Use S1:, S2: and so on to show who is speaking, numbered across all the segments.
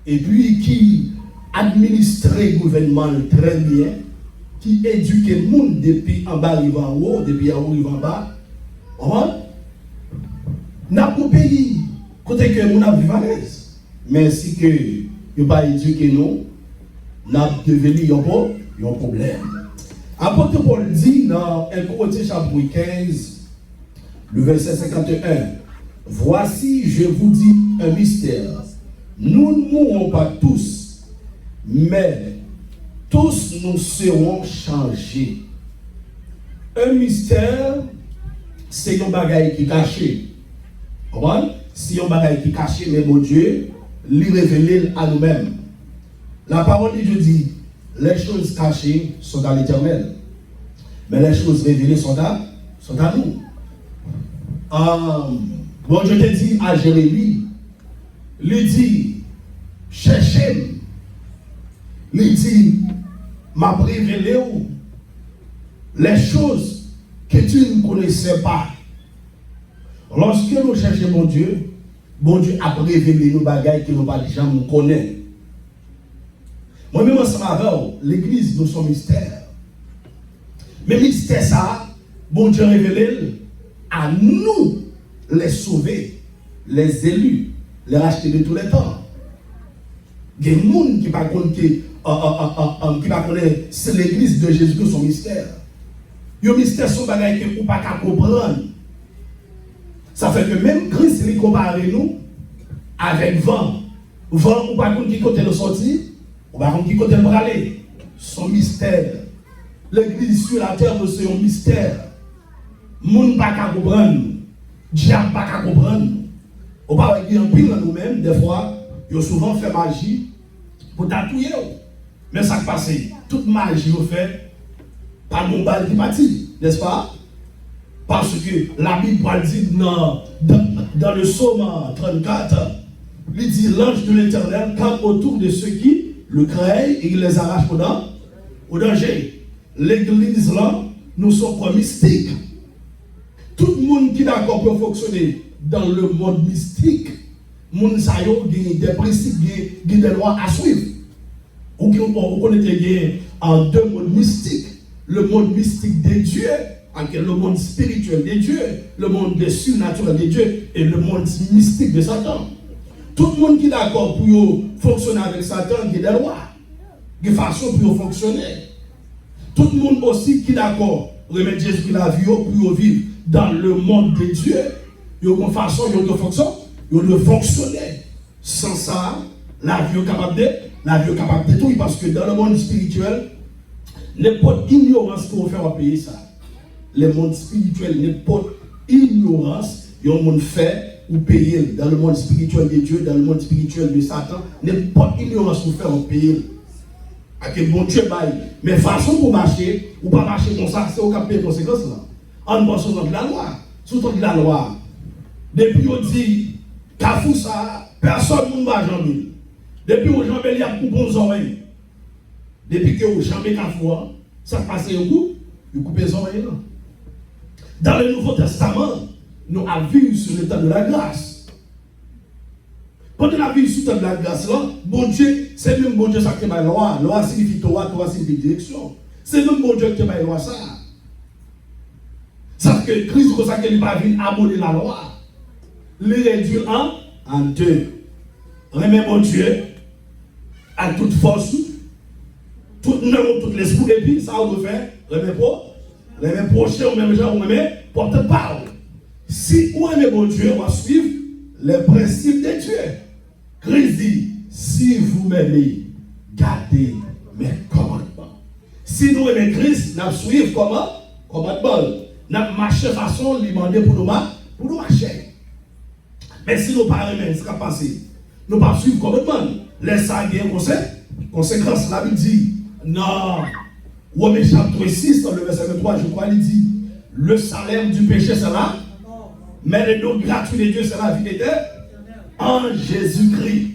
S1: et puis qui administre le gouvernement très bien, qui éduque le monde depuis en bas arrivant en haut, depuis en haut arrivant en bas. N'a pas pays côté que nous avons à l'aise. Mais si que nous pas éduqué nous, nous avons devenu un problème. Apôtre Paul dit dans 1 Corinthiens chapitre 15, le verset 51, voici, je vous dis un mystère. Nous ne mourrons pas tous, mais tous nous serons changés. Un mystère, c'est un bagage qui est caché. Si un bagage qui est caché, mais mon Dieu, lui révéler à nous-mêmes. La parole de Dieu dit, les choses cachées sont dans l'Éternel, mais les choses révélées sont à nous. Bon, je te dis à Jérémie, lui dit, cherchez, lui dit, m'a révélé les choses que tu ne connaissais pas. Lorsque nous cherchons mon Dieu a révélé nos bagailles que nous pas déjà nous connaissons. Moi-même, ensemble avec l'église, nous sommes mystères. Mais mystère ça, bon Dieu révélé à nous, les sauvés, les élus, les rachetés de tous les temps. Il y a des gens qui ne connaissent pas c'est l'église de Jésus qui son mystère. Le mystère sont des bagailles que vous ne pouvez pas comprendre. Ça fait que même Christ il compare nous avec vent. Vent, ou pas qui côté le sorti, ou pas qui côté le aller. Son mystère. L'église sur la terre, c'est un mystère. Moun pas qu'à comprendre. Diable pas qu'à comprendre. On va dire en pile nous-mêmes, des fois, ils ont souvent fait magie pour tatouer. Mais ça qui passe, toute magie on fait par mon bal qui partit, n'est-ce pas? Parce que la Bible dit dans le psaume 34, il dit l'ange de l'Éternel campe autour de ceux qui le craignent et il les arrache au danger. L'église là, nous sommes comme mystiques. Tout le monde qui est d'accord pour fonctionner dans le monde mystique, moun sa yo gagne des principes, gagne des lois à suivre. On connaît en deux mondes mystiques, le monde mystique des dieux, le monde spirituel des dieux, le monde des surnaturel des dieux et le monde mystique de Satan. Tout le monde qui est d'accord pour fonctionner avec Satan, il y a des lois, des façons pour fonctionner. Tout le monde aussi qui est d'accord remettre Jésus qui la vie pour vivre dans le monde des dieux, il y a une façon, il y a de fonctionner. Sans ça, la vie est capable de détruire parce que dans le monde spirituel, n'importe ignorance qu'on fait, on va payer ça. Le monde spirituel, n'importe ignorance, il y a un monde fait ou payer. Dans le monde spirituel de Dieu, dans le monde spirituel de Satan, n'importe ignorance qu'on fait, on paye. Avec bon Dieu, mais façon pour marcher, ou pas marcher comme ça, c'est au cap de conséquences là. En passant dans la loi, sous la loi. Depuis on dit, Kafou ça, personne ne va jamais. Depuis on jambe il y a pour bons oreilles. Depuis que on jambe Kafou, ça passe au coup, il coupe les oreilles là. Dans le Nouveau Testament, nous avons vu sur le temps de la grâce. Pendant la vie sur le temps de la grâce là, bon Dieu, c'est même bon Dieu ça qui m'a loi. Loi signifie Torah, Torah signifie direction. C'est même bon Dieu qui m'a loi ça. Sauf que Christ, comme ça, qu'il n'est pas venu abolir la loi. Les réduire en deux. Remet mon Dieu à toute force, toute nom, tout l'esprit, et puis ça, on doit faire, remet prochain, ou même gens, on remet porte-parole. Si on aime mon Dieu, on va suivre les principes de Dieu. Christ dit, si vous m'aimez, gardez mes commandements. Si nous aimons Christ, nous suivons comment? Commandement. Nous marchons de façon lui demander pour nous marcher. Mais si nous parlons, ce qui va passer, nous ne pas suivre commandement. Laisse ça gagner conséquence. La Bible dit, non, Romains chapitre 6, dans le verset 23, je crois, il dit, le salaire du péché, c'est là, mais le don gratuit de Dieu, c'est la vie éternelle en Jésus-Christ.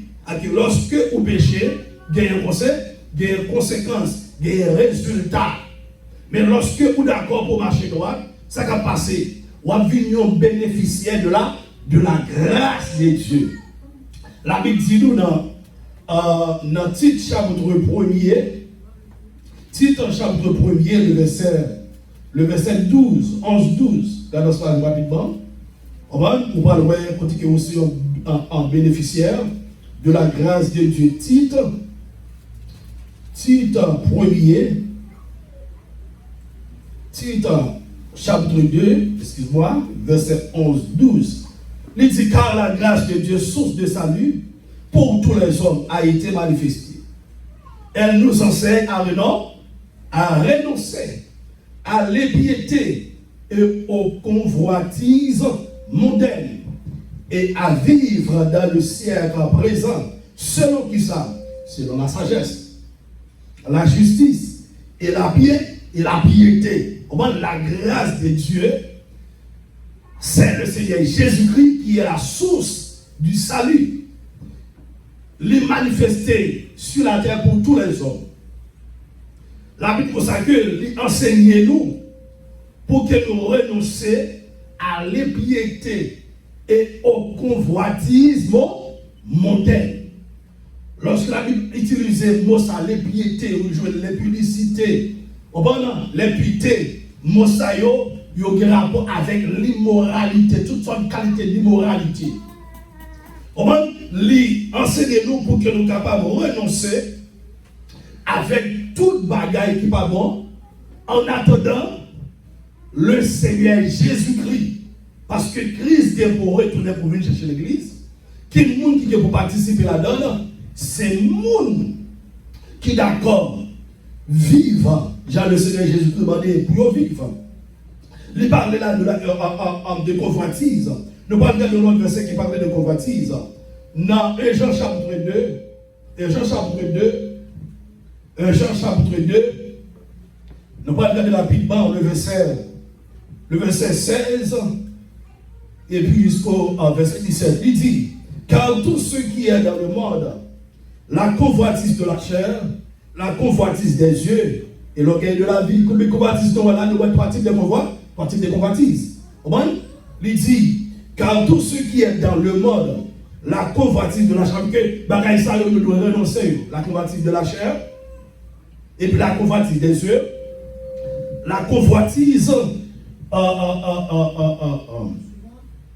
S1: Lorsque vous péchez, il y a une conséquence, il y a un résultat. Mais lorsque vous êtes d'accord pour marcher droit, ça va passer. Vous avez un bénéficiaire de la grâce de Dieu. La Bible dit nous dans dans Tite chapitre 1er, Tite chapitre 1er, le verset 12, 11-12, regardons ça rapidement. On va voir continuer aussi en bénéficiaire de la grâce de Dieu. Tite 1er, Tite chapitre 2, excuse-moi, verset 11-12. Il dit car la grâce de Dieu, source de salut pour tous les hommes, a été manifestée. Elle nous enseigne à renoncer à l'impiété et aux convoitises mondaines et à vivre dans le siècle présent selon qui ça? Selon la sagesse, la justice et la piété. La grâce de Dieu, c'est le Seigneur Jésus-Christ qui est la source du salut. Les manifester sur la terre pour tous les hommes. La Bible consacre que enseignez-nous pour que nous renoncions à l'impiété et au convoitisme mondain. Lorsque la Bible utilise le mot ça, l'impiété, ou l'impudicité, l'impiété, mot ça, il y a un rapport avec l'immoralité, toutes sortes de qualités d'immoralité. Enseignez-nous pour que nous soyons capables de renoncer avec toute bagaille qui n'est pas bon, en attendant le Seigneur Jésus-Christ. Parce que Christ est pour retourner pour venir chercher l'église. Qui est le monde qui est pour participer là-dedans? C'est le monde qui est d'accord, vivre. Jean le Seigneur Jésus-Christ demandé pour vivre. Il parlait là de convoitise. Nous parlons de l'autre verset qui parlait de convoitise. Dans 1 Jean chapitre 2, 1 Jean chapitre 2, nous parlons regarder rapidement le verset 16 et puis jusqu'au verset 17. Il dit, car tout ce qui est dans le monde, la convoitise de la chair, la convoitise des yeux et l'orgueil de la vie, comme les convoitises nous avons trois types de convoitises. Il dit, car tout ce qui est dans le monde, la convoitise de la chair, que bagaille ça, nous devons renoncer, la convoitise de la chair, et puis la convoitise des yeux, la convoitise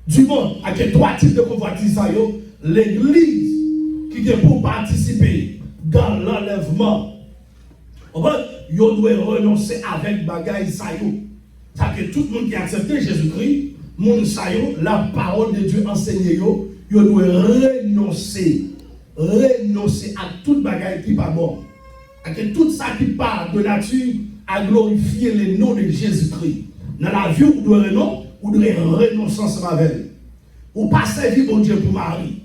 S1: du monde. Avec trois types de convoitises, l'église qui est pour participer dans l'enlèvement, on doit renoncer avec bagaille ça. Ça que tout le monde qui a accepté Jésus-Christ, la parole de Dieu enseignée, il doit renoncer à toute bagaille qui n'est pas bon. Avec tout ça qui part de nature à glorifier le nom de Jésus-Christ. Dans la vie, vous devez renoncer ensemble avec elle. Ou pas servir mon Dieu pour Marie.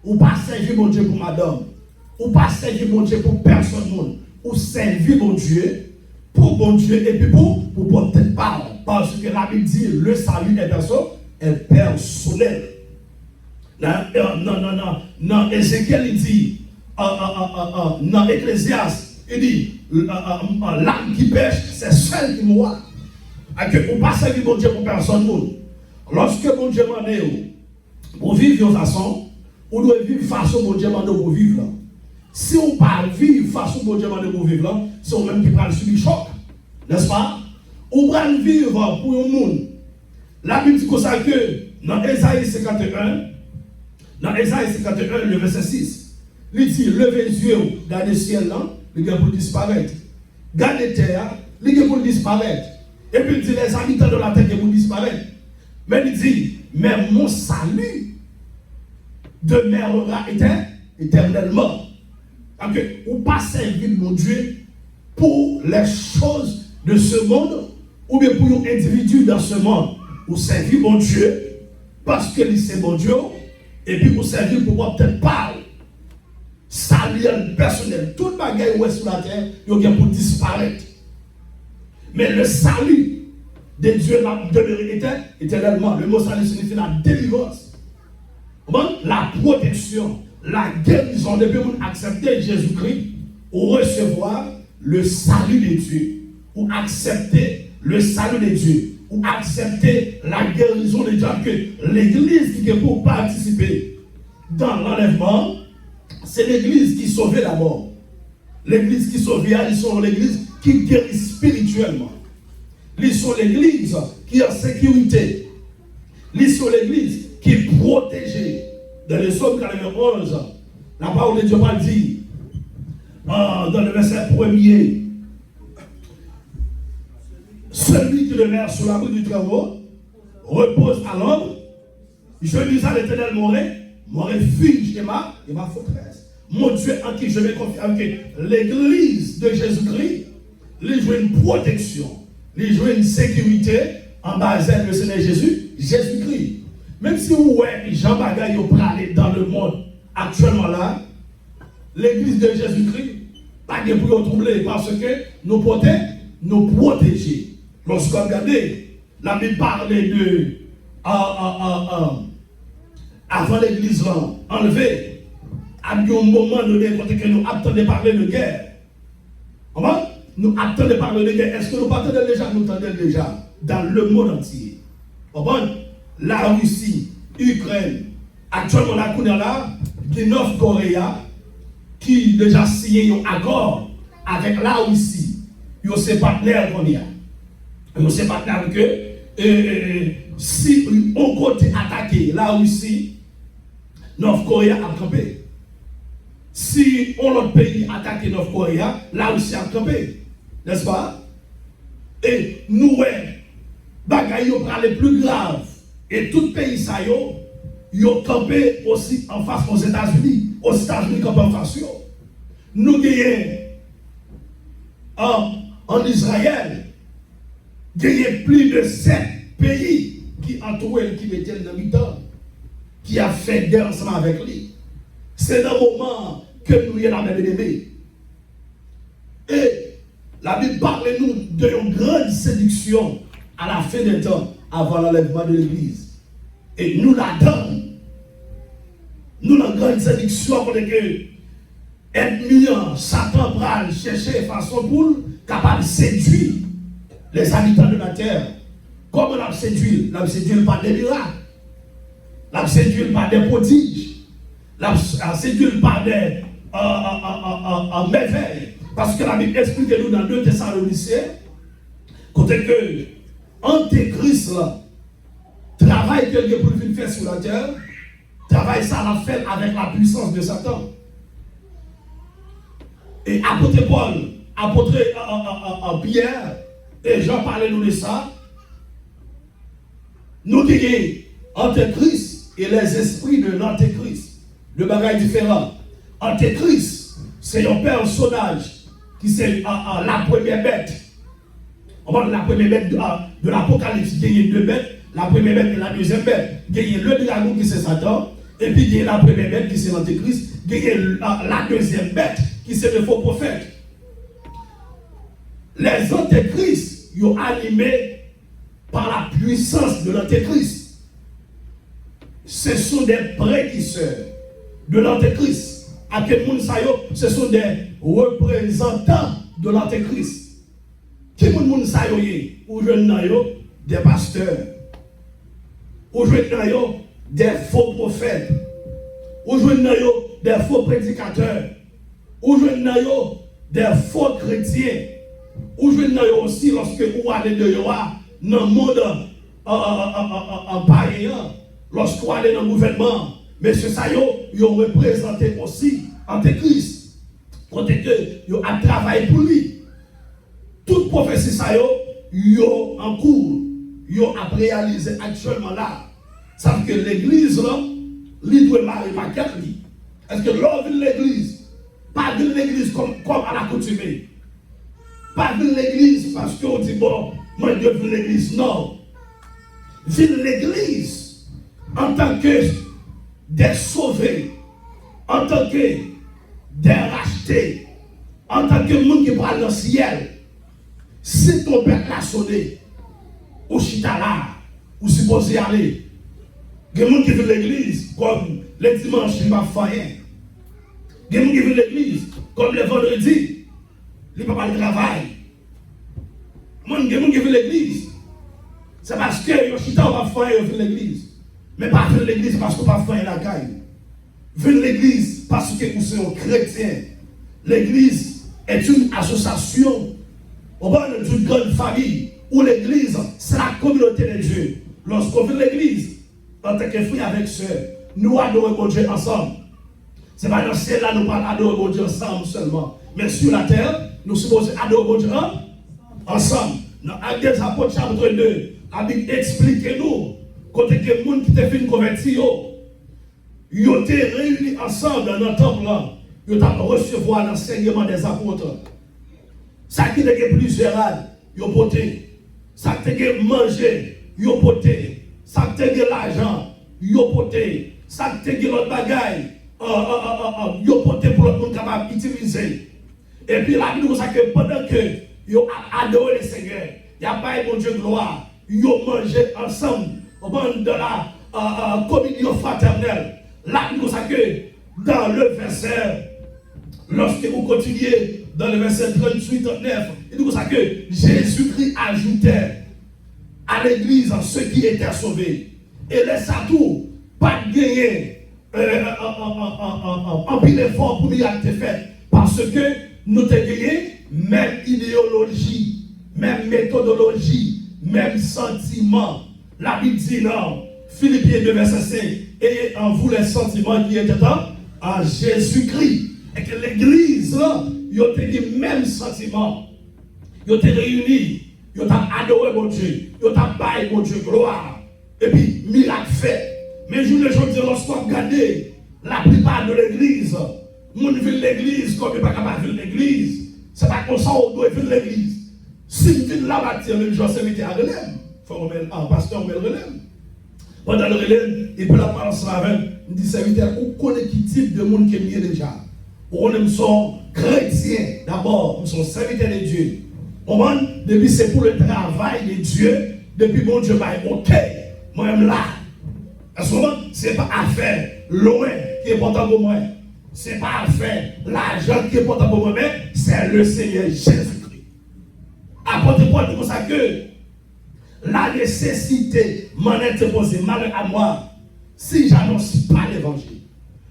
S1: Ou pas servir mon Dieu pour madame. Ou pas servir mon Dieu pour personne. Ou servir mon Dieu pour mon Dieu et puis pour peut-être pas. Parce que la Bible dit le salut est personnel. Non, Ézéchiel il dit, dans Ecclésiaste, il dit, l'âme qui pêche, c'est celle qui mourra. On ne pas servir mon Dieu pour personne. Lorsque mon Dieu m'a dit, pour vivre de façon, on doit vivre façon mon Dieu m'a dit pour vivre. Si on ne parle vivre façon mon Dieu m'a dit pour vivre, c'est on même qui parle sur le choc. N'est-ce pas? On va vivre pour le monde. La Bible dit ça que dans Ésaïe 51, le verset 6, il dit, levez les yeux, regardez le ciel là, les gars pour disparaître. Regardez la terre, les gars pour disparaître. Et puis il dit, les habitants de la terre qui vont disparaître. Mais il dit, mais mon salut demeurera éternellement. Donc, on ne pas servir mon Dieu pour les choses de ce monde, ou bien pour un individu dans ce monde. Ou servir mon Dieu parce que c'est mon Dieu, et puis pour servir pour moi peut-être parler. Salut personnel, toute bagaille où est sur la terre, il y a pour disparaître. Mais le salut de Dieu demeure éternellement. Le mot salut signifie la délivrance, la protection, la guérison. Depuis vous accepter Jésus-Christ, ou recevoir le salut de Dieu, ou accepter le salut de Dieu, ou accepter la guérison de Dieu, que l'église qui est pour participer dans l'enlèvement, c'est l'église qui sauve d'abord. L'église qui sauve, ils sont l'église qui guérit spirituellement. Ils sont l'église qui est en sécurité. Ils sont l'église qui est protégée. Dans le psaume 91, la parole de Dieu va dire, dans le verset 1er, celui qui demeure sur l'abri du Très-Haut repose à l'ombre. Je dis à l'Éternel mon refuge et ma forteresse. Mon Dieu en qui je vais confier, que l'église de Jésus-Christ, lui joue une protection, lui joue une sécurité en base le Seigneur Jésus-Christ. Même si vous voyez Jean Bagaille parler dans le monde actuellement là, l'église de Jésus-Christ, pas de bruit troublé parce que nous protéger. Lorsqu'on regarde, la Bible parlait de avant l'église enlevée, à un moment donné, que nous attendons parler de guerre. Comment? Nous attendons parler de guerre. Est-ce que nous attendons déjà? Nous attendons déjà dans le monde entier. Comment? La Russie, Ukraine, actuellement la Kouna là, de Nord-Corée, qui déjà signé un accord avec la Russie. Ils sont ses partenaires qu'on y a. Ils sont ses partenaires que si on côté attaquer la Russie, Nord-Corée a campé. Si on autre pays attaque Nord-Corée, la Russie a campé. N'est-ce pas? Et nous, bagaille pour les plus graves. Et tout pays ça yo campé aussi en face aux États-Unis. Aux États-Unis campé en face. Nous gagnons en Israël, gagnons plus de 7 pays qui entourent qui mettaient dans le temps, qui a fait guerre ensemble avec lui. C'est dans le moment que nous y avons aimé. Et la Bible parle nous d'une grande séduction à la fin des temps, avant l'enlèvement de l'Église. Et nous la donnons. Nous la grande séduction pour que ennemi, Satan va chercher façon pour capable de séduire les habitants de la terre. Comment on l'a séduit? On l'a séduit par des miracles. On l'a séduit par des prodiges. On l'a séduit par des merveilles. Parce que la Bible explique nous dans 2 Thessaloniciens, côté que Antéchrist travaille quelque pour le faire sur la terre, travaille ça l'a fait avec la puissance de Satan. Et apôtre Paul, apôtre Pierre, et Jean parlaient nous de ça. Nous disons Antéchrist et les esprits de l'Antéchrist. Le bagage différent. Antéchrist, c'est un personnage qui c'est la première bête. On parle de la première bête de l'Apocalypse. Il y a 2 bêtes. La première bête et la deuxième bête. Il y a le dragon qui c'est Satan. Et puis il y a la première bête qui c'est l'Antéchrist. Il y a la deuxième bête qui c'est le faux prophète. Les Antéchrists ils sont animés par la puissance de l'Antéchrist. Ce sont des prédicteurs de l'Antéchrist. À quel monde ça y est? Ce sont des représentants de l'Antéchrist. Qui monde ça y est? Ou je des pasteurs. Ou je des faux prophètes. Ou je des faux prédicateurs. Ou je des faux chrétiens. Ou je aussi lorsque vous allez dans le monde en païen, lorsque vous allez dans le gouvernement, messieurs ça ils ont représenté aussi Antéchrist. Côté que ils ont travaillé pour lui. Toute prophétie ça ils ont en cours, ils ont réalisé actuellement là. Ça veut dire que l'église là, lui doit marier ma quête. Est-ce que l'homme de l'église, pas de l'église comme à l'accoutumée? Pas de l'église parce qu'on dit bon, moi je veux l'église. Non. Vive l'église en tant que des sauvés, en tant que des rachetés, en tant que monde qui parle dans le ciel. Si ton père l'a sonné, ou chita là, ou supposé aller, il y a des gens qui vivent l'église comme les dimanches, ils ne font rien. Il y a des gens qui vivent l'église comme les vendredis, ils ne font pas le travail. Il y a des gens qui vivent l'église. C'est parce que les chita ne font rien, ils vivent l'église. Mais pas faire l'église parce qu'on ne va pas faire la caille. venez l'église parce que vous êtes chrétien. L'église est une association, d'une grande famille, où l'église, c'est la communauté de Dieu. Lorsqu'on vient l'église, en tant que frère avec soeur, nous adorons mon Dieu ensemble. Ce n'est pas dans le ciel là, nous parlons adorer mon Dieu ensemble seulement. Mais sur la terre, nous supposons adorer mon Dieu ensemble. Dans Actes des Apôtres, chapitre 2, la Bible explique-nous, quand les gens qui ont fait une conversion, ils ont été réunis ensemble dans notre temple là. Ils ont recevoir l'enseignement des apôtres. Ça qui est plusieurs ânes, ils ont porté. Ça qui est mangé, ils ont porté. Ça qui est l'argent, ils ont porté. Ça qui est l'autre bagaille, ils ont porté pour le monde capable d'utiliser. Et puis la Bible nous dit que pendant que ils ont adoré le Seigneur, il n'y a pas mon Dieu gloire, ils ont mangé ensemble dans la communion fraternelle. La Bible nous dit que dans le verset, lorsque vous continuez dans le verset 38-39, il nous dit que Jésus-Christ ajoutait à l'église ceux qui étaient sauvés. Et laissa tout, pas de gagner en pile effort pour y être fait. Parce que nous avons gagné même idéologie, même méthodologie, même sentiment. La Bible dit non, Philippiens 2, verset 5, ayez en vous les sentiments qui étaient en Jésus-Christ. Et que l'église, ils ont eu les mêmes sentiments. Ils ont été réunis. Ils ont adoré mon Dieu. Ils ont baillé mon Dieu gloire. Et puis, miracle fait. Mais je voulais dire, lorsqu'on regarde la plupart de l'église, on vit l'église comme il n'est pas capable de vivre l'église. Ce n'est pas comme ça qu'on doit vivre l'église. Si on vit là-bas, le jour c'est à relève. Il faut remettre un pasteur, on met le relève. Pendant le relève, et puis la parole avec, on dit serviteur, on connaît quel type de monde qui est mieux déjà. Nous sommes chrétiens d'abord, nous sommes serviteurs de Dieu. Depuis c'est pour le travail de Dieu, depuis mon Dieu va être ok, moi-même là. À ce moment, ce n'est pas affaire loin qui est important pour moi. Ce n'est pas affaire l'argent qui est important pour moi, mais c'est le Seigneur Jésus-Christ. Apôtre Paul dit comme ça que la nécessité m'en est imposée, malheur à moi, si j'annonce pas l'évangile.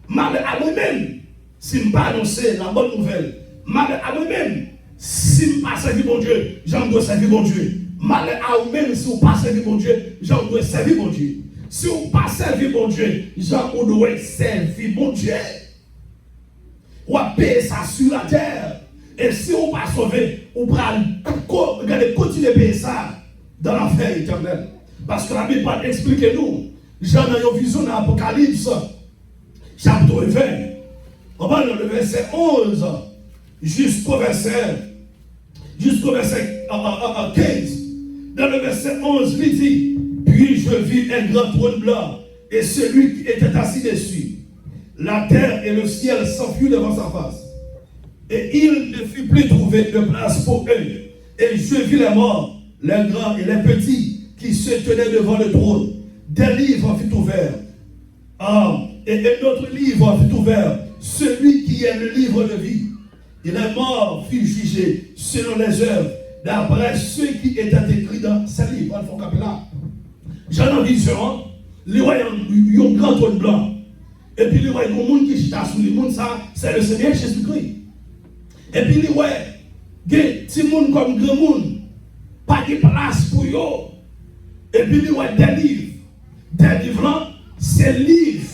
S1: Malheur à moi-même. Si je ne pas annoncer la bonne nouvelle, malheur à moi-même. Si je ne pas servir mon Dieu, j'en dois servir mon Dieu. Malheur à vous-même, si vous ne pas servir mon Dieu, j'en dois servir mon Dieu. Si vous ne pas servir mon Dieu, j'en dois servir mon Dieu. Vous payer ça sur la terre. Et si vous ne pas sauver, vous pouvez continuer à payer ça dans l'enfer éternel. Parce que la Bible explique nous. Jean a une vision dans l'Apocalypse, chapitre 20. On va dans le verset 11 jusqu'au verset 15. Dans le verset 11, il dit, puis je vis un grand trône blanc et celui qui était assis dessus. La terre et le ciel s'enfuirent devant sa face. Et il ne fut plus trouvé de place pour eux. Et je vis les morts, les grands et les petits, qui se tenaient devant le trône. Des livres furent ouverts. Et un autre livre fut ouvert, celui qui est le livre de vie. Et les morts furent jugés selon les œuvres, d'après ceux qui étaient écrits dans ces livres. J'en ai vision, les royaumes, ils ont un grand trône blanc. Et puis les royaumes, le monde qui chita sous le monde, ça, c'est le Seigneur Jésus-Christ. Et puis les royaumes, petit monde comme grand monde, pas de place pour eux. Et puis les royaumes, des livres. Des livres là, c'est livres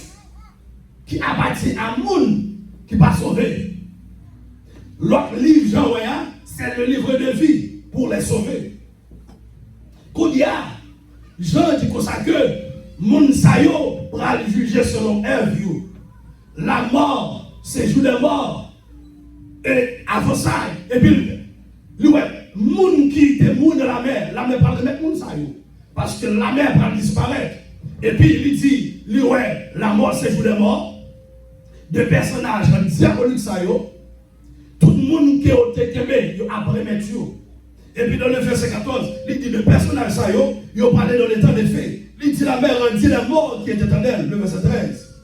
S1: qui appartient à monde qui va sauver. L'autre livre, Jean, c'est le livre de vie pour les sauver. Koudia, Jean dit comme ça que moun sayo va le juger selon un view. La mort, c'est jour de mort. Et avant ça, et puis, moun qui était moun de la mer va le mettre moun sayo. Parce que la mer va disparaître. Et puis il dit, la mort, c'est jour de mort. De personnages diaboliques sayo. Tout le monde qui a été aimé, il a après mettre. Et puis dans le verset 14, il dit le personnage ça, il a parlé dans les temps des faits. Il dit la mère rendit la mort qui était en elle, le verset 13.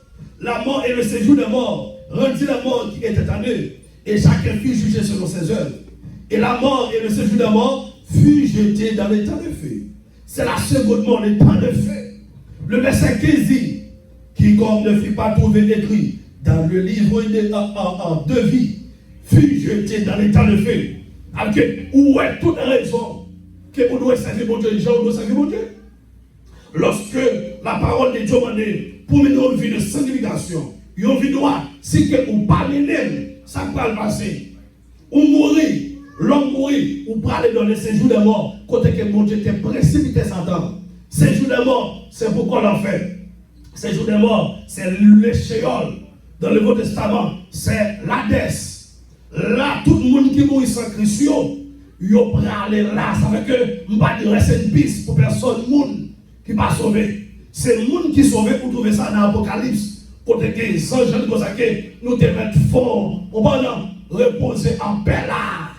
S1: La mort et le séjour des morts rendit la mort qui était en eux. Et chacun fut jugé selon ses œuvres. Et la mort et le séjour des morts fut jeté dans les temps de feu. C'est la seconde mort, les temps de feu. Le verset 15 dit, quiconque ne fut pas trouvé écrit dans le livre de vie, fut jeté dans l'état de feu. Avec où est toute raison que vous devez servir mon Dieu, les gens doivent servir mon Dieu. Lorsque la parole de Dieu demande pour mener une vie de sanctification, une vie droite, si que vous parlez d'elle, ça va le passer. Ou mourir, l'homme mourir, ou parler dans le séjour des morts, côté que mon Dieu était précipité Satan. Séjour des morts, c'est pourquoi l'on fait. Séjour des morts, c'est le Sheol. Dans le Nouveau Testament, c'est l'Hadès. Là, tout le monde qui mourit sans Christ, il peut aller là. Ça veut dire que je ne vais pas dire c'est une piste pour personne qui va sauver. C'est le monde qui sauve pour trouver ça dans l'Apocalypse. Côté que les anges nous te mettre fort, on va reposer en paix là.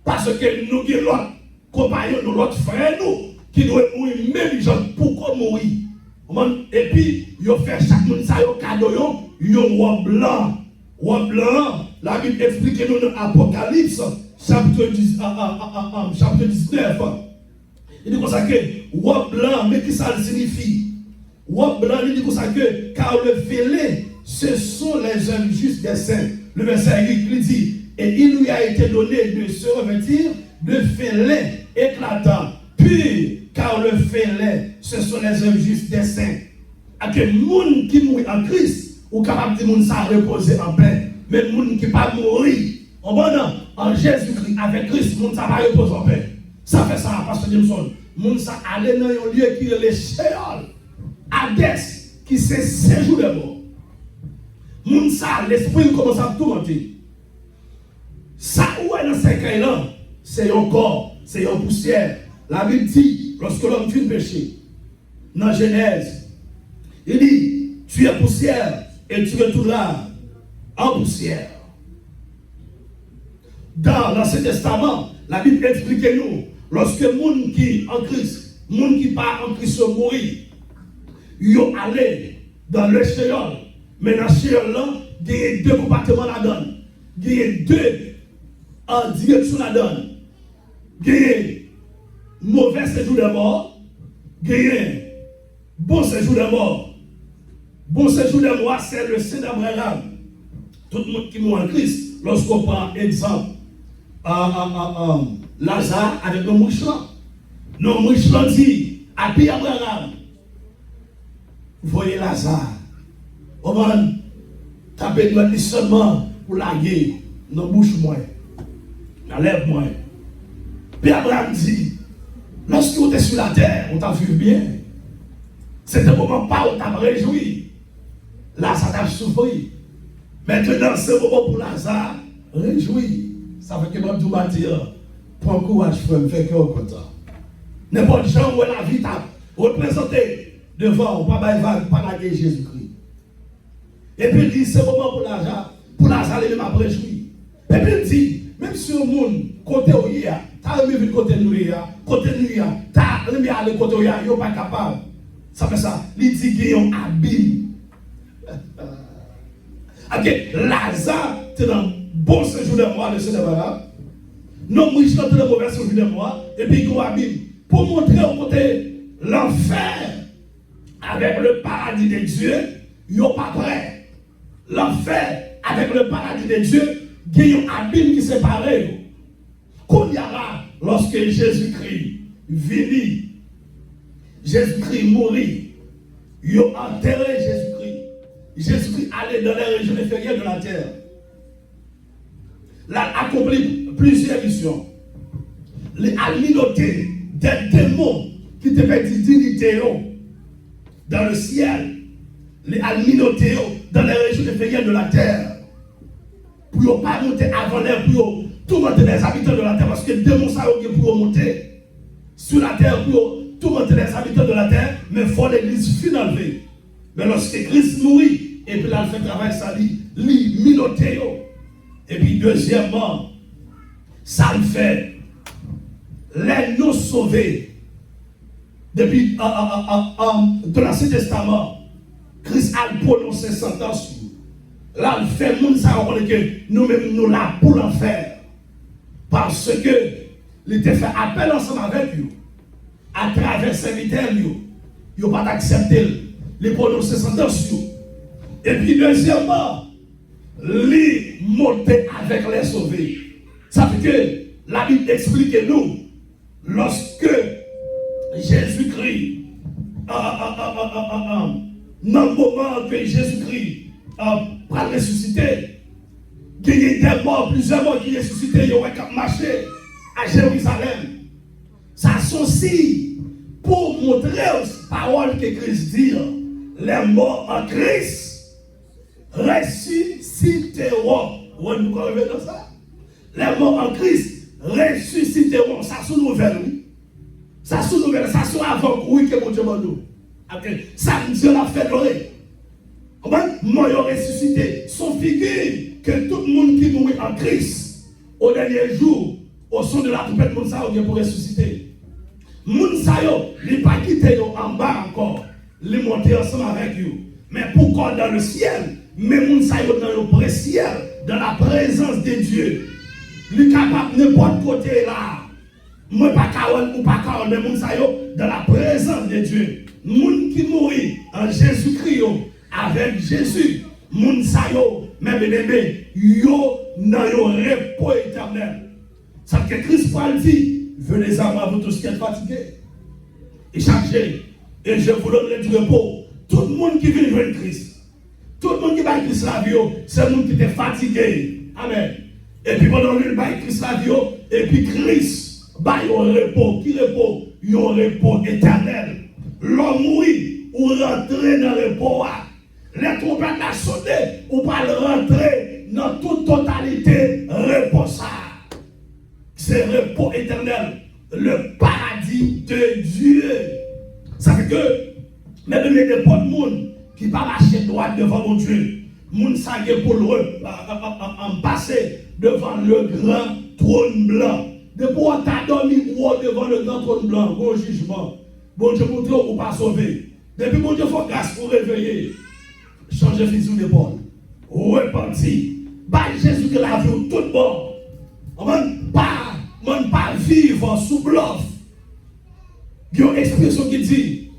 S1: Parce que nous avons l'autre compagnon, l'autre frère, nous, qui doit mourir même gens pour mourir. Et puis, il fait chaque monde ça, un cadeau, un roi blanc. Roi blanc, la Bible explique nous dans l'Apocalypse, chapitre 19. Il dit comme ça que roi blanc, mais qui ça signifie? Roi blanc, il dit comme ça que car le fêlé, ce sont les hommes justes des saints. Le verset 8, il dit, et il lui a été donné de se revêtir de fêlé éclatant. Puis, car le fêlé, ce sont les hommes justes des saints. À que les gens qui mourent en Christ, ou capable de monde ça reposer en paix, mais les gens qui pas mourir en Jésus-Christ avec Christ, monde ça va reposer en paix. Ça fait ça, Pasteur Jameson. Monde ça aller dans un lieu qui est le Sheol, Hadès, qui c'est séjour de mort. Monde ça, l'esprit commence à tourmenter. Ça où est dans ces cas-là, c'est un corps, c'est une poussière. La Bible dit, lorsque l'homme fait le péché, dans Genèse, il dit, tu es poussière et tu retourneras en poussière. Dans l'Ancien Testament, la Bible explique nous, lorsque les gens qui en Christ, les gens qui partent en Christ sont morts, ils sont allés dans le Sheol. Mais dans le Sheol, il y a deux compartiments là-dedans. Il y a deux en direction là-dedans. Il y a mauvais séjour de mort, il y a bon séjour de mort. Bon séjour de mort, c'est le sein d'Abraham. Tout le monde qui mourut en Christ, lorsqu'on prend exemple, Lazare avec le moucheron. Le moucheron dit, à Pierre Abraham, voyez Lazare. On va taper de seulement pour la guerre, dans la bouche moins, dans lèvre moins. Pierre Abraham dit, lorsque vous êtes sur la terre, on t'a vu bien. C'est un moment pas où on t'a réjoui. Lazare t'a souffert. Maintenant, c'est un moment pour Lazare réjouir. Ça fait que moi, je vais dire, prends courage, frère, me faire cœur content. N'importe gens où la vie t'a représenté devant, pas la guerre Jésus-Christ. Et puis il dit, c'est un moment pour Lazare, il m'a réjoui. Et puis il dit, même si le monde, côté où il y a, t'as remis le côté où il y a, t'as remis à le côté où il y a, il n'est pas capable. Ça fait ça. Il dit qu'il y a un abîme. Ok, Lazare, tu es dans un bon séjour de moi, le Seigneur Abraham. Non, moi, je suis dans un mauvais séjour de moi, et puis il y a un abîme. Pour montrer au côté l'enfer avec le paradis de Dieu, il n'y a pas prêt. L'enfer avec le paradis de Dieu, il y a un abîme qui sépare. Qu'on y a là, lorsque Jésus-Christ vit, Jésus-Christ mourit, il a enterré Jésus-Christ. Jésus-Christ allait dans les régions inférieures de la terre. Il a accompli plusieurs missions. Il a minoté des démons qui devaient dire dignité dans le ciel. Il a minoté dans les régions inférieures de la terre. Pour ne pas monter avant l'air, pour tourmenter les habitants de la terre, parce que les démons savent pour monter sur la terre, pour tourmenter les habitants de la terre, mais il faut l'église finale. Mais lorsque Christ mourit, et puis là, il fait travail, ça dit, minoté. Et puis deuxièmement, ça le fait, les non sauvés, depuis dans l'Ancien Testament, Christ a prononcé sentence. Là, il fait monde ça que nous-mêmes nous là pour l'enfer. Parce que il était fait appel ensemble avec vous, à travers serviteurs, ils n'ont pas accepté les prononcer sentence. Et puis deuxièmement, les monter avec les sauvés. Ça fait que la Bible explique nous, lorsque Jésus-Christ, dans le moment que Jésus-Christ va ressusciter, il y a des morts, plusieurs morts qui ressuscité, ils ont marché à Jérusalem. Ça s'associe pour montrer aux paroles que Christ dit, les morts en Christ ressusciteront. Vous nous connaissez dans ça? Les morts en Christ ressusciteront. Ça sous nouvelle, oui. Ça sous nouvelle, ça sous avant, oui, que mon Dieu m'a dit. Ça, Dieu l'a fait l'oreille. Moi, ils ont ressuscité. Son figure que tout le monde qui mourit en Christ, au dernier jour, au son de la trompette, moun sa yo pour ressusciter. Moun sa yo, li pas quitté yo en bas encore, li monter ensemble avec vous. Mais pourquoi dans le ciel, mais moun sa yo dans le vrai ciel, dans la présence de Dieu, li capable n'importe côté là. Moi pas kawan ou pas kawan, mais moun sa yo dans la présence de Dieu. Moun qui mourit en Jésus-Christ avec Jésus, moun sa yo, mais bien-aimé, yo dans yo repos éternel. Ça que Christ parle dit, venez à moi vous tous qui êtes fatigués et chargés, et je vous donnerai du repos. Tout le monde qui vient jouer Christ, tout le monde qui va Christ la vie, c'est le monde qui était fatigué. Amen. Et puis pendant le va Christ la vie, et puis Christ va y repos. Qui repos? Il y a un repos éternel. L'homme mourit ou rentrer dans le repos. Les trompettes à sauter ou pas rentrer dans toute totalité repos ça. C'est le repos éternel, le paradis de Dieu. Ça fait que, même les pas de monde qui ne pas marcher droit devant mon Dieu, moun s'agit pour en passer devant le grand trône blanc. Depuis qu'on t'a dormi devant le grand trône blanc, bon jugement, bon Dieu montre ou pas sauvé. Depuis bon Dieu faut grâce pour réveiller, changer fusil d'épaule, repentir. Bah Jésus que la vie tout bon. On ne pas vivre sous bluff. Il y a une expression qui dit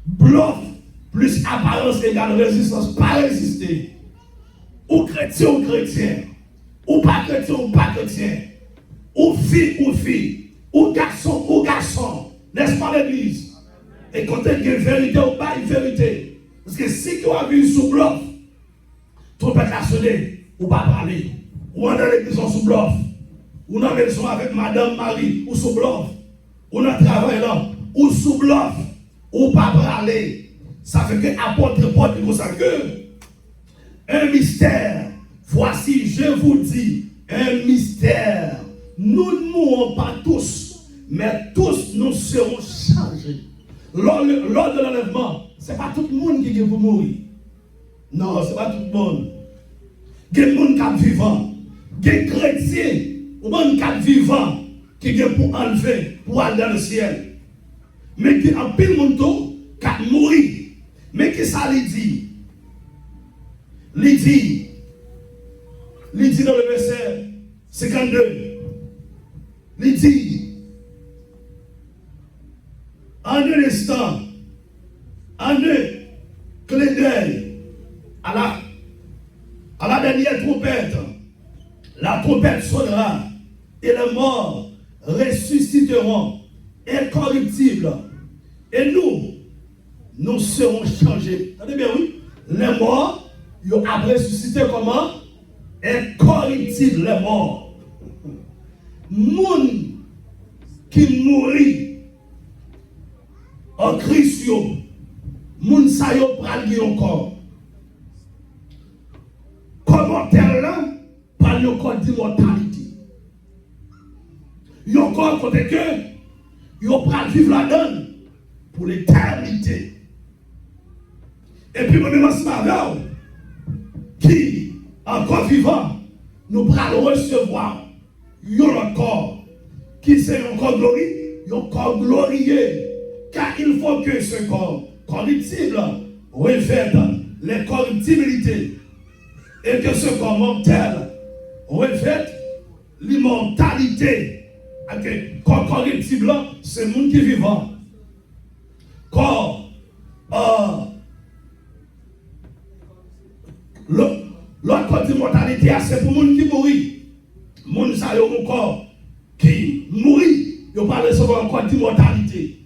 S1: bluff plus apparence égale résistance, pas résister. Ou chrétien ou chrétien, ou pas chrétien ou pas chrétien, ou fille, ou garçon, n'est-ce pas l'église? Et quand il y a une vérité ou pas une vérité. Parce que si tu as vu sous bluff, tu peux pas sonner ou pas parler. Ou dans l'église sous bluff. Ou dans la maison avec Madame Marie, ou sous bluff. Ou dans le travail là, ou sous bluff. Ou pas parler. Ça fait que apôtre Paul dit ça que un mystère. Voici, je vous dis, un mystère. Nous ne mourrons pas tous, mais tous nous serons changés. Lors de l'enlèvement, ce n'est pas tout le monde qui est pour mourir. Non, ce n'est pas tout le monde. Il y a des gens qui sont vivants. Il y a des chrétiens ou des gens qui sont vivants qui sont pour enlever, pour aller dans le ciel. Mais qui ont pile de monde qui sont morts. Mais qui ça lui dit? Il dit dans le verset 52, il dit, en un instant, en un clin d'œil, à la dernière trompette, la trompette sonnera et les morts ressusciteront incorruptibles et nous serons changés. Attendez bien, oui. Les morts, ils ont ressuscité comment? Incorruptibles, les morts. Moun qui mourit en Christ, moun sa yo pral gen encore. Commentaire là, parle encore d'immortalité. Yon encore côté que, yon pral vivre la donne pour l'éternité. Et puis, moi-même, avec qui, encore vivant, nous pourrons recevoir un corps qui c'est un corps glorieux, un corps glorieux. Car il faut que ce corps corruptible revête les corruptibilités et que ce corps mortel revête l'immortalité. Okay. Corps corruptible, c'est le monde qui est vivant. Corps L'autre code d'immortalité, c'est pour les gens qui mourit. Les gens qui ont corps qui mourit, ils parlent recevoir un code d'immortalité.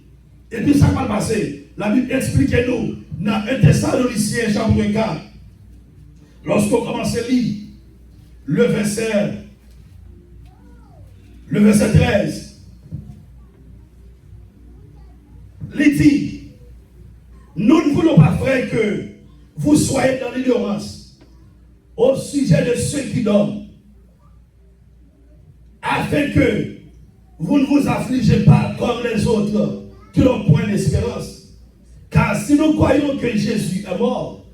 S1: Et puis ça va passer. La Bible explique-nous dans 1 Thessaloniciens chapitre 4. Lorsqu'on commence à lire le verset 13, il dit, nous ne voulons pas, frère, que vous soyez dans l'ignorance au sujet de ceux qui dorment, afin que vous ne vous affligez pas comme les autres qui n'ont point d'espérance. Car si nous croyons que Jésus est mort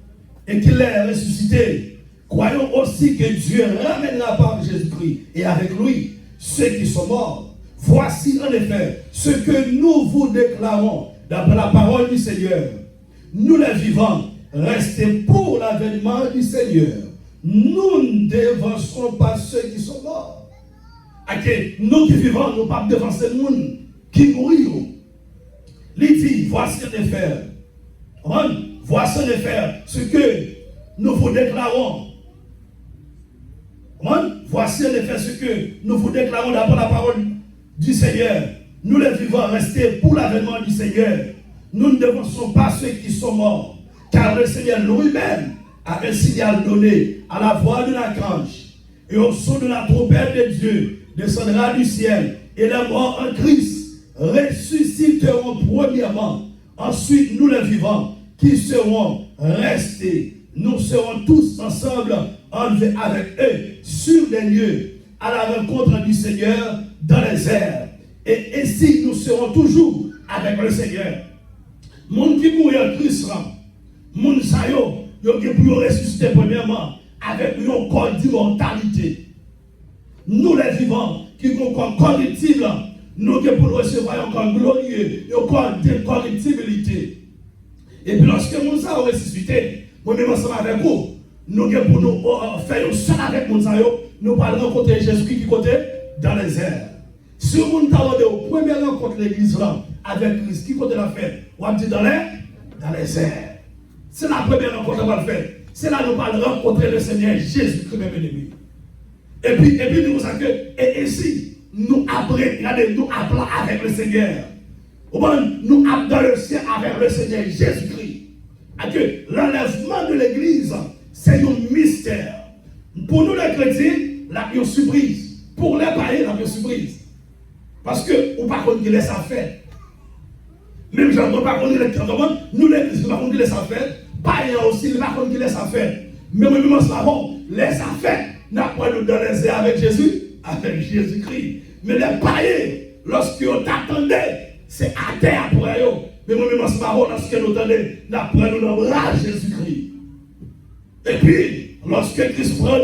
S1: et qu'il est ressuscité, croyons aussi que Dieu ramènera par Jésus-Christ et avec lui ceux qui sont morts. Voici en effet ce que nous vous déclarons d'après la parole du Seigneur. Nous les vivants, restez pour l'avènement du Seigneur. Nous ne devancerons pas ceux qui sont morts. Okay. Nous qui vivons, nous ne pas devancer les gens qui mourront. Il dit, voici en effet, ce que nous vous déclarons. Voici en effet ce que nous vous déclarons d'après la parole du Seigneur. Nous les vivants, restez pour l'avènement du Seigneur. Nous ne devançons pas ceux qui sont morts, car le Seigneur lui-même a un signal donné à la voix de l'archange, et au son de la trompette de Dieu descendra du ciel, et les morts en Christ ressusciteront premièrement. Ensuite, nous les vivants qui serons restés, nous serons tous ensemble enlevés avec eux sur les lieux à la rencontre du Seigneur dans les airs. Et ainsi, nous serons toujours avec le Seigneur. Mon qui mourit en Christ, mon sayo, yo qui pour ressusciter premièrement avec un corps d'immortalité. Nous les vivants qui ont un corps corruptible, nous qui pour recevoir un corps glorieux, un corps d'incorruptibilité. Et puis lorsque nous avons ressuscité, moi-même ensemble avec vous, nous qui pour nous faire un seul avec mon sayo, nous allons rencontrer Jésus-Christ qui côté dans les airs. Si vous avez au premier rencontre de l'église là, avec Christ, qui côté la fête? On va dire dans les airs. C'est la première rencontre qu'on va faire. C'est là que nous allons rencontrer le Seigneur Jésus-Christ, même ennemi. Et puis nous savons que, et ici, nous appelons avec le Seigneur. Nous appelons dans le ciel avec le Seigneur Jésus-Christ. Que l'enlèvement de l'église, c'est un mystère. Pour nous les chrétiens, la surprise. Pour les païens, la surprise. Parce que, on ne peut pas qu'on laisse ça faire. Même gens ne peut pas qu'on laisse ça faire. Nous, l'église, on ne peut pas qu'on laisse ça faire. Païens aussi, on ne peut pas qu'on laisse ça faire. Mais nous, nous savons, laisse ça faire. N'a pas nous dans les airs avec Jésus, avec Jésus-Christ. Mais les païens, lorsqu'ils t'attendaient, c'est à terre pour eux. Mais nous, nous savons, lorsque nous attendons, n'a pas nous dans le bras Jésus-Christ. Et puis, lorsque Christ prend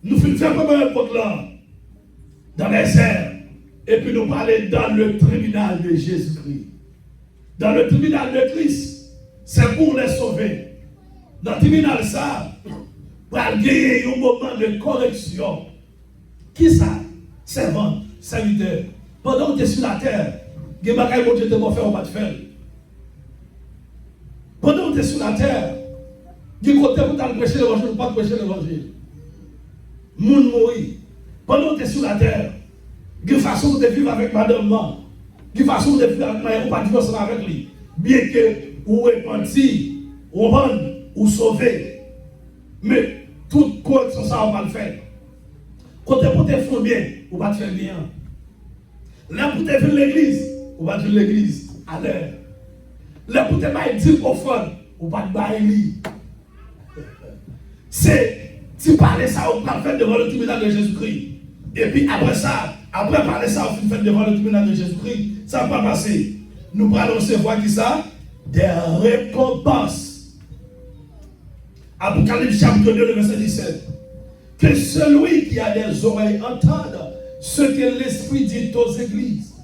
S1: nous faisons comme un pote là, dans les airs. Et puis nous parler dans le tribunal de Jésus-Christ. Dans le tribunal de Christ, c'est pour les sauver. Dans le tribunal, ça, pour gagner un moment de correction. Qui ça? Servant, serviteur. Pendant que tu es sur la terre, il y a des choses que tu ne faire ou pas de faire. Pendant que tu es sur la terre, il y a des côtés pour prêcher l'évangile ou pas prêcher l'évangile. Moun mourir. Pendant que tu es sur la terre, de façon de vivre avec madame, de façon de vivre avec madame, ou pas divorcer avec lui. Bien que ou repenti, ou rendre, ou sauver. Mais toute correction, ça, on va le faire. Quand tu es faire bien, on va te faire bien. Là, pour te faire l'église, on va te faire l'église à l'heure. Là, pour te faire dire au fond, on va te faire l'église. C'est, tu parles ça, on va le faire devant le tribunal de Jésus-Christ. Et puis après ça, après parler ça, on fait devant le tribunal de Jésus-Christ, ça va pas passer. Nous allons recevoir qui ça? Des récompenses. Apocalypse chapitre 2, le verset 17. Que celui qui a des oreilles entende ce que l'Esprit dit aux églises.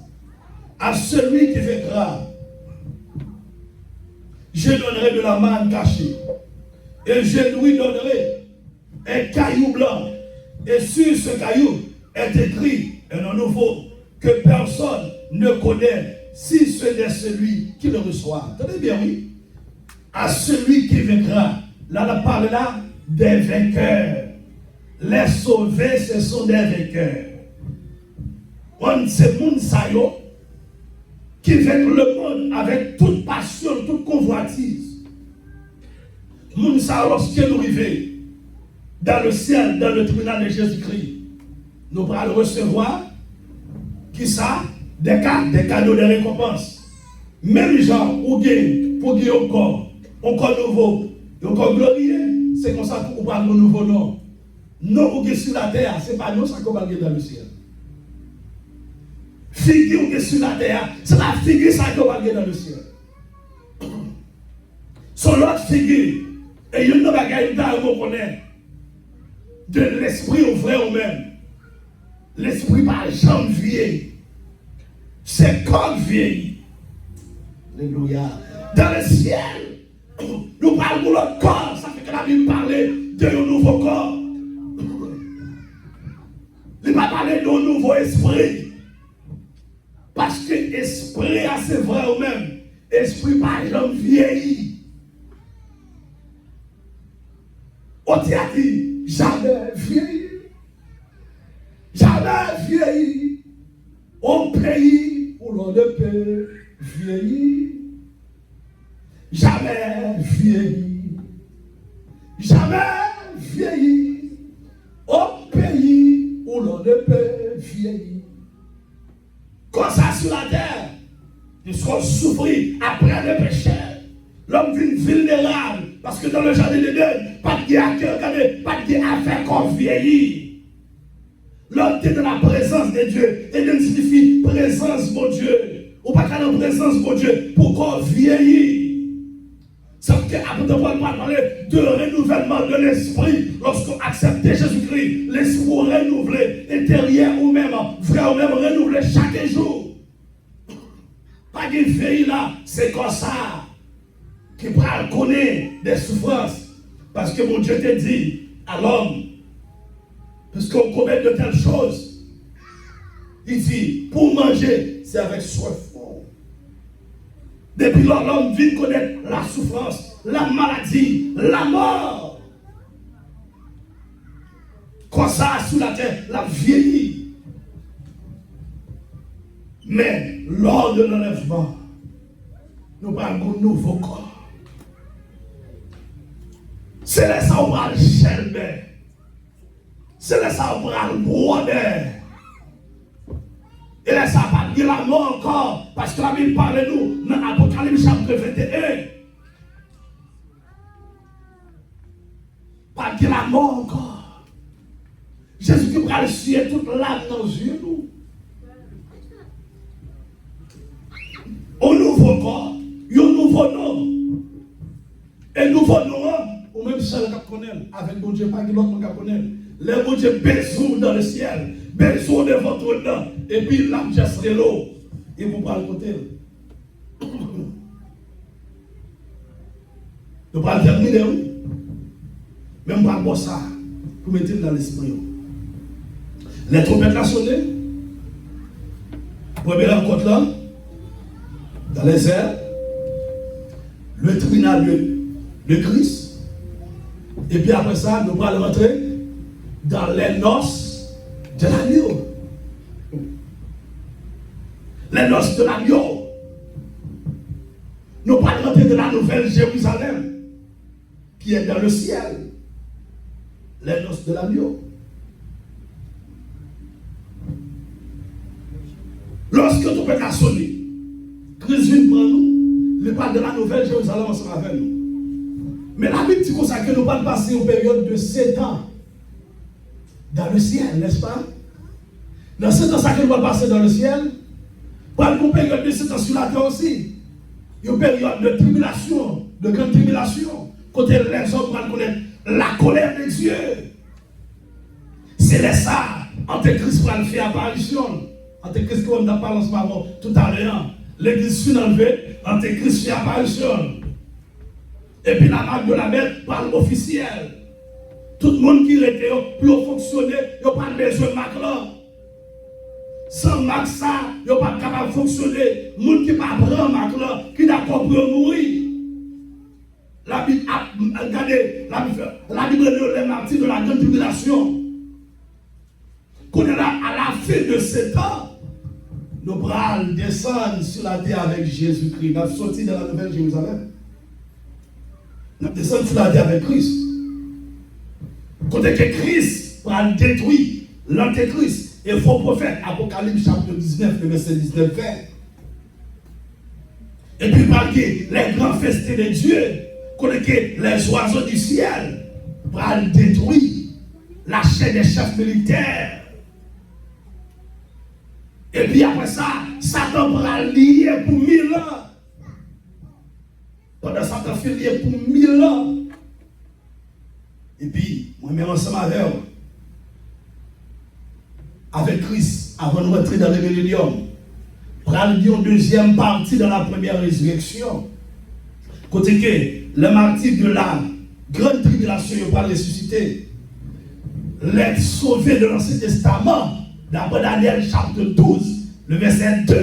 S1: À celui qui vaincra, je donnerai de la manne cachée. Et je lui donnerai un caillou blanc. Et sur ce caillou est écrit un nom nouveau que personne ne connaît, si ce n'est celui qui le reçoit. Tenez bien, oui. À celui qui vaincra. Là, la parole là, des vainqueurs. Les sauvés, ce sont des vainqueurs. C'est monde ça yo qui vainc le monde avec toute passion, toute convoitise. Monde ça lorsqu'il nous arrive dans le ciel, dans le tribunal de Jésus-Christ, nous allons recevoir qui ça? Des cadeaux de récompense. Même gens ou gain pour gagner encore nouveau, encore glorieux, c'est comme ça qu'on parle de nouveau nom. Non, ou sur la terre, c'est pas nous ça qu'on va gagner dans le ciel. Figure qui sur la terre, c'est la figure ça qu'on va gagner dans le ciel. Son l'autre figure, et il y a une bagaille qu'on connaît de l'esprit au vrai ou même. L'esprit par jamais vieilli. C'est comme vieilli. Alléluia. Dans le ciel, nous parlons de notre corps. Ça fait que la Bible parle de un nouveau corps. Il va parler d'un nouveau esprit. Parce que l'esprit, c'est vrai ou même. Esprit par jamais vieilli. On t'a dit, jamais vieilli. Jamais vieilli. Au pays où l'on ne peut vieillir. Jamais vieilli. Jamais vieilli. Au pays où l'on ne peut vieillir. Comme ça sur la terre, ils seront souffrir après le péché. L'homme vit vulnérable. Parce que dans le jardin d'Éden, pas de guerre, pas de guerre à faire qu'on vieillit. L'homme est dans la présence de Dieu. Éden signifie présence, mon Dieu. Ou pas qu'à la présence, mon Dieu, pour qu'on vieillit. Sauf qu'après de parler de renouvellement de l'esprit, lorsqu'on accepte Jésus-Christ, l'esprit renouvelé, intérieur ou même, vrai ou même renouvelé chaque jour. Pas de vieillir là, c'est comme ça. Qui parle connaît des souffrances. Parce que mon Dieu te dit à l'homme, parce qu'on commet de telles choses, il dit, pour manger, c'est avec soif. Depuis lors, l'homme vient connaître la souffrance, la maladie, la mort. Comme ça, sous la terre, la vieillie. Mais lors de l'enlèvement, nous parlons de nouveau corps. C'est là ça on va le germer. C'est là ça on va le broder. Et là ça va dire la mort encore. Parce que la Bible parle de nous dans l'Apocalypse chapitre 21. Pas dire la mort encore. Jésus-Christ va le suer toute l'âme dans les yeux nous. Un nouveau corps, un nouveau nom. Un nouveau nom. Ou même seul qui connaît, avec mon Dieu, pas que l'autre qui connaît. Les bon Dieu besoin dans le ciel, besoin de votre nom, et puis l'âme serait l'eau, et vous parlez côté. Nous parlons terminer, oui. Même pas pour ça, pour mettre dans l'esprit. Les trompettes là sonné, première rencontre là, dans les airs, le tribunal de Christ. Et puis après ça, nous allons rentrer dans les noces de l'agneau. Les noces de l'agneau. Nous allons rentrer dans la nouvelle Jérusalem, qui est dans le ciel. Les noces de l'agneau. Lorsque nous pouvons sonner, Christ vient prendre nous, le pas de la nouvelle Jérusalem ensemble avec nous. Mais la Bible dit comme ça que nous allons passer une période de 7 ans dans le ciel, n'est-ce pas? Dans 7 ans, ça que nous allons passer dans le ciel, pour une période de 7 ans sur la terre aussi. Une période de tribulation, de grande tribulation, côté les hommes vont connaître la colère de Dieu. C'est ça, Antéchrist va faire apparition. Antéchrist, comme on a parlé en ce moment, tout à l'heure, l'église fut enlevée, Antéchrist fait apparition. Et puis la marque de la bête parle officiel. Tout le monde qui était pour fonctionner, il n'y a pas besoin de marque là. Sans marque ça, il n'y a pas capable de fonctionner. Les gens qui ne prennent pas marque là, qui d'accord pour mourir. La Bible a regardé, la Bible est les martyrs de la grande tribulation. Qu'on est là à la fin de ce temps, nous bras descendent sur la terre avec Jésus-Christ. Nous sommes sortis de la Nouvelle Jérusalem. Nous descendons sur la terre avec Christ. Côté que Christ va détruire l'antéchrist et faux prophète, Apocalypse chapitre 19, le verset 19 fait. Et puis malgré les grands festins de Dieu, côté que les oiseaux du ciel vont détruire la chair des chefs militaires. Et puis après ça, Satan va lier pour 1000 ans. Pendant Satan fait lier pour 1000 ans. Et puis, moi-même ensemble avec Christ, avant de rentrer dans le millénium, prendre une deuxième partie dans la première résurrection. Côté que le martyr de la grande tribulation, il va ressusciter. Les sauvés de l'Ancien Testament, d'après Daniel chapitre 12, le verset 2,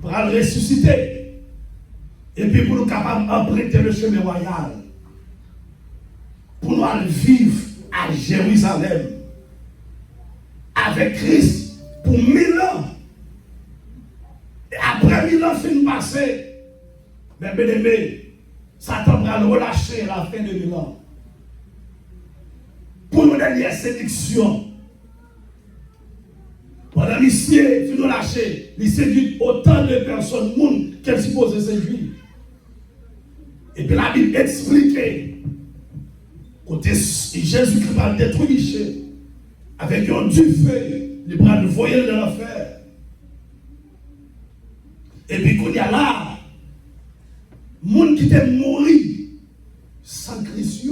S1: pour le ressusciter. Et puis pour nous capables d'emprunter le chemin royal. Pour nous aller vivre à Jérusalem. Avec Christ pour 1000 ans. Et après 1000 ans fin passé, mais bien aimé, Satan va le relâcher à la fin de 1000 ans. Pour nous dernière séduction. Pendant l'issue, il nous lâcher, il séduit autant de personnes, monde qu'elle suppose séduire. Et puis la Bible explique côté Jésus-Christ va détruire Michel avec un du feu, il va le voyer de l'enfer. Et puis quand il y a là, monde qui était mort sans Christ,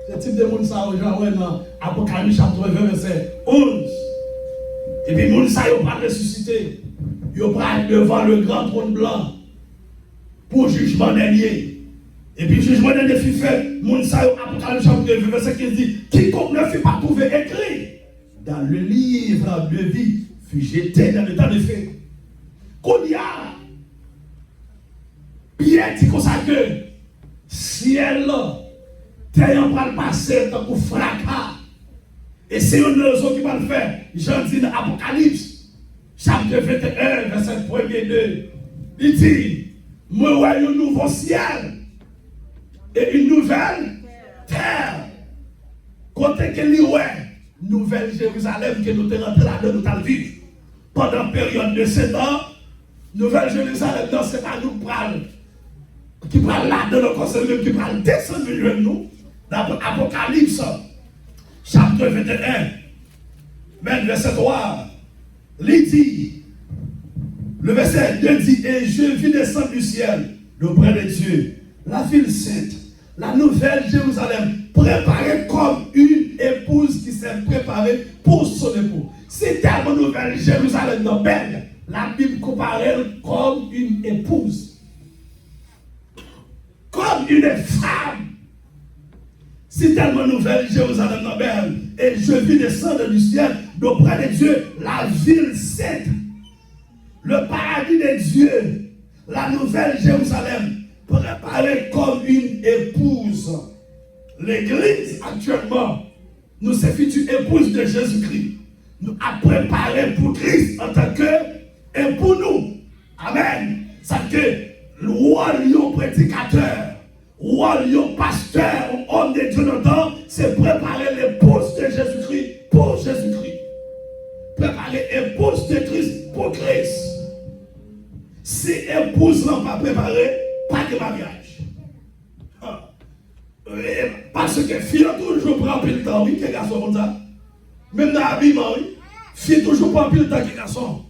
S1: ce type de monde ça aujourd'hui dans Apocalypse chapitre 20 verset 11. Et puis monde ça il va ressusciter, il va devant le grand trône blanc pour jugement dernier. Et puis, le jugement dernier fut fait, mon sa Apocalypse chapitre 2, verset 15 dit, quiconque ne fut pas trouvé écrit dans le livre de vie fut jeté dans le temps de feu. Qu'on y a, Pierre dit comme ça que, ciel, terre va le passer tant qu'on fracas. Et c'est une raison qui va le faire. Jean dit dans Apocalypse, chapitre 21, verset 1 et 2, il dit, moi, voyons un nouveau ciel. Et une nouvelle terre. Côté que nous nouvelle Jérusalem que nous sommes rentrés là-dedans, nous allons vivre. Pendant la période de 7 ans, nouvelle Jérusalem, dans ce cas, nous prenons, qui prend là-dedans, qui prend descendre de nous, dans l'Apocalypse, chapitre 21, même verset 3, il dit, le verset 2 dit, et je vis descendre du ciel, auprès de Dieu, la ville sainte, la nouvelle Jérusalem, préparée comme une épouse qui s'est préparée pour son époux. C'est tellement nouvelle Jérusalem non belle, la Bible compare elle comme une épouse. Comme une femme. C'est tellement nouvelle Jérusalem non belle. Et je vis descendre du ciel d'auprès de Dieu, la ville sainte, le paradis de Dieu, la nouvelle Jérusalem, préparée comme une épouse. L'Église, actuellement, nous sommes futures épouses de Jésus-Christ. Nous a préparé pour Christ en tant que époux nous. Amen. Ça que le roi, le prédicateur, le roi, le pasteur, homme de Dieu dans le temps, c'est préparer l'épouse de Jésus-Christ pour Jésus-Christ. Préparer l'épouse de Christ pour Christ. Si épouse n'a pas préparé, pas de mariage. Parce que fille toujours prend plus de temps, oui, que garçon comme ça. Même dans l'habillement, oui. Fille toujours prend plus de temps que garçon.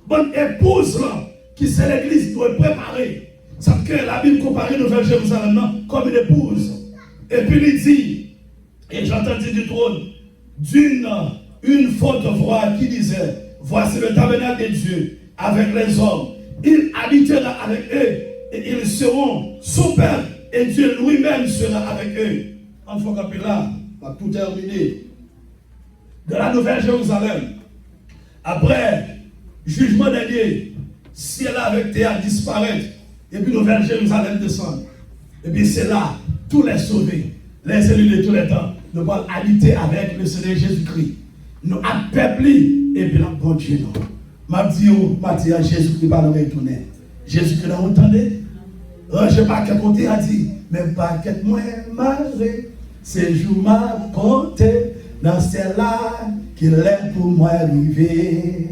S1: Bonne épouse là, qui c'est l'église, doit préparer. Ça que la Bible compare Nouvelle Jérusalem comme une épouse. Et puis il dit, et j'entendis du trône, une forte voix qui disait, voici le tabernacle de Dieu avec les hommes. Il habitera avec eux et ils seront son père et Dieu lui-même sera avec eux. En faut que là, va tout terminer. De la Nouvelle Jérusalem, après jugement dernier, ciel avec terre disparaît et puis Nouvelle Jérusalem descend. Et puis c'est là, tous les sauvés, les élus de tous les temps, nous allons habiter avec le Seigneur Jésus-Christ. Nous appelons et puis nous bon Dieu. Je dis à Jésus-Christ va nous retourner. Jésus-Christ nous entendez? Je ne pas qu'à côté a dit, mais pas qu'être moins marré. C'est jour m'a compté dans celle-là qu'il est pour moi arrivé.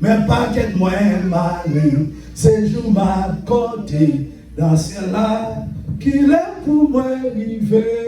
S1: Mais pas qu'être moins marré. C'est jour m'a compté dans celle-là qu'il est pour moi arrivé.